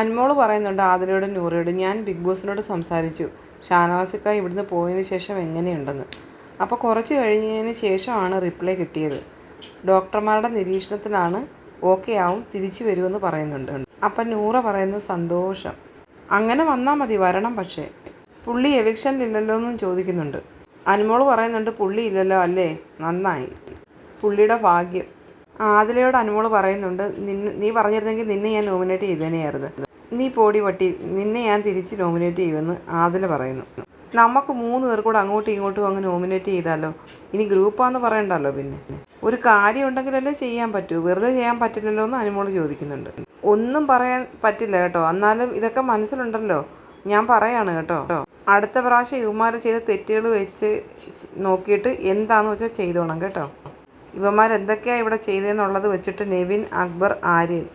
അൻമോള് പറയുന്നുണ്ട് ആദിലയോടും നൂറയോടും, ഞാൻ ബിഗ് ബോസിനോട് സംസാരിച്ചു, ഷാനവാസിക്ക ഇവിടുന്ന് പോയതിന് ശേഷം എങ്ങനെയുണ്ടെന്ന്. അപ്പോൾ കുറച്ച് കഴിഞ്ഞതിന് ശേഷമാണ് റിപ്ലൈ കിട്ടിയത്. ഡോക്ടർമാരുടെ നിരീക്ഷണത്തിലാണ്, ഓക്കെ ആവും, തിരിച്ചു വരുമെന്ന് പറയുന്നുണ്ട്. അപ്പം നൂറ പറയുന്നത് സന്തോഷം, അങ്ങനെ വന്നാൽ മതി, വരണം. പക്ഷേ പുള്ളി എവിക്ഷനിലില്ലല്ലോ എന്നും ചോദിക്കുന്നുണ്ട്. അനുമോള് പറയുന്നുണ്ട് പുള്ളി ഇല്ലല്ലോ അല്ലേ, നന്നായി, പുള്ളിയുടെ ഭാഗ്യം. ആദിലയോട് അനുമോള് പറയുന്നുണ്ട്, നീ പറഞ്ഞിരുന്നെങ്കിൽ നിന്നെ ഞാൻ നോമിനേറ്റ് ചെയ്തേനെയായിരുന്നു, നീ പോടി വട്ടി, നിന്നെ ഞാൻ തിരിച്ച് നോമിനേറ്റ് ചെയ്യുമെന്ന് ആദില പറയുന്നു. നമുക്ക് 3 പേർ കൂടെ അങ്ങോട്ടും ഇങ്ങോട്ടും അങ്ങ് നോമിനേറ്റ് ചെയ്താലോ, ഇനി ഗ്രൂപ്പാന്ന് പറയണ്ടല്ലോ. പിന്നെ ഒരു കാര്യം ഉണ്ടെങ്കിലല്ലേ ചെയ്യാൻ പറ്റൂ, വെറുതെ ചെയ്യാൻ പറ്റില്ലല്ലോ എന്ന് അനുമോള് ചോദിക്കുന്നുണ്ട്. ഒന്നും പറയാൻ പറ്റില്ല കേട്ടോ, എന്നാലും ഇതൊക്കെ മനസ്സിലുണ്ടല്ലോ, ഞാൻ പറയാണ് കേട്ടോ. അടുത്ത പ്രാവശ്യം ഇവന്മാർ ചെയ്ത തെറ്റുകൾ വെച്ച് നോക്കിയിട്ട് എന്താണെന്ന് വെച്ചാൽ ചെയ്തോണം കേട്ടോ. ഇവന്മാരെന്തൊക്കെയാണ് ഇവിടെ ചെയ്തതെന്നുള്ളത് വെച്ചിട്ട് നെവിൻ, അക്ബർ, ആര്യൻ.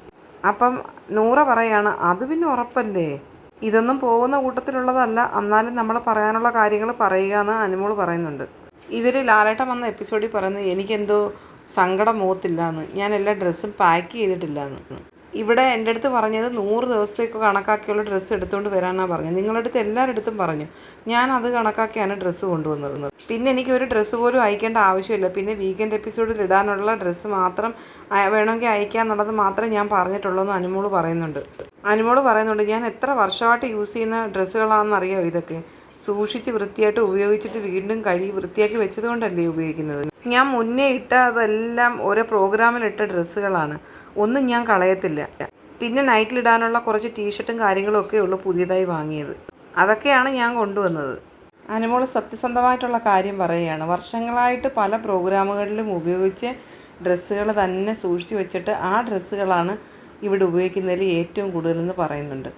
അപ്പം നൂറ പറയാണ്, അത് പിന്നെ ഉറപ്പല്ലേ, ഇതൊന്നും പോകുന്ന കൂട്ടത്തിലുള്ളതല്ല, എന്നാലും നമ്മൾ പറയാനുള്ള കാര്യങ്ങൾ പറയുക എന്ന് അനുമോൾ പറയുന്നുണ്ട്. ഇവർ ലാലേട്ടൻ വന്ന എപ്പിസോഡിൽ പറയുന്നത് എനിക്കെന്തോ സങ്കടം മുഖത്തില്ല എന്ന്, ഞാൻ എല്ലാ ഡ്രസ്സും പാക്ക് ചെയ്തിട്ടില്ല എന്ന്. ഇവിടെ എൻ്റെ അടുത്ത് പറഞ്ഞത് 100 ദിവസത്തേക്ക് കണക്കാക്കിയുള്ള ഡ്രസ്സ് എടുത്തുകൊണ്ട് വരാനാണ് പറഞ്ഞത്. നിങ്ങളുടെ അടുത്ത് എല്ലാവരുടെ അടുത്തും പറഞ്ഞു, ഞാൻ അത് കണക്കാക്കിയാണ് ഡ്രസ്സ് കൊണ്ടുവന്നത്. പിന്നെ എനിക്ക് ഒരു ഡ്രസ്സ് പോലും അയക്കേണ്ട ആവശ്യമില്ല, പിന്നെ വീക്കെൻഡ് എപ്പിസോഡിൽ ഇടാനുള്ള ഡ്രസ്സ് മാത്രം വേണമെങ്കിൽ അയക്കാന്നുള്ളത് മാത്രമേ ഞാൻ പറഞ്ഞിട്ടുള്ളൂ എന്ന് അനുമോള് പറയുന്നുണ്ട്. ഞാൻ എത്ര വർഷമായിട്ട് യൂസ് ചെയ്യുന്ന ഡ്രസ്സുകളാണെന്നറിയോ ഇതൊക്കെ, സൂക്ഷിച്ച് വൃത്തിയായിട്ട് ഉപയോഗിച്ചിട്ട് വീണ്ടും കഴുകി വൃത്തിയാക്കി വെച്ചതുകൊണ്ടല്ലേ ഉപയോഗിക്കുന്നത്. ഞാൻ മുന്നേ ഇട്ട അതെല്ലാം ഓരോ പ്രോഗ്രാമിലിട്ട ഡ്രസ്സുകളാണ്, ഒന്നും ഞാൻ കളയത്തില്ല. പിന്നെ നൈറ്റിലിടാനുള്ള കുറച്ച് ടീഷർട്ടും കാര്യങ്ങളും ഒക്കെ ഉള്ളൂ പുതിയതായി വാങ്ങിയത്, അതൊക്കെയാണ് ഞാൻ കൊണ്ടുവന്നത്. അനുമോൾ സത്യസന്ധമായിട്ടുള്ള കാര്യം പറയുകയാണ്. വർഷങ്ങളായിട്ട് പല പ്രോഗ്രാമുകളിലും ഉപയോഗിച്ച് ഡ്രസ്സുകൾ തന്നെ സൂക്ഷിച്ചു വെച്ചിട്ട് ആ ഡ്രസ്സുകളാണ് ഇവിടെ ഉപയോഗിക്കുന്നതിൽ ഏറ്റവും കൂടുതലെന്ന് പറയുന്നുണ്ട്.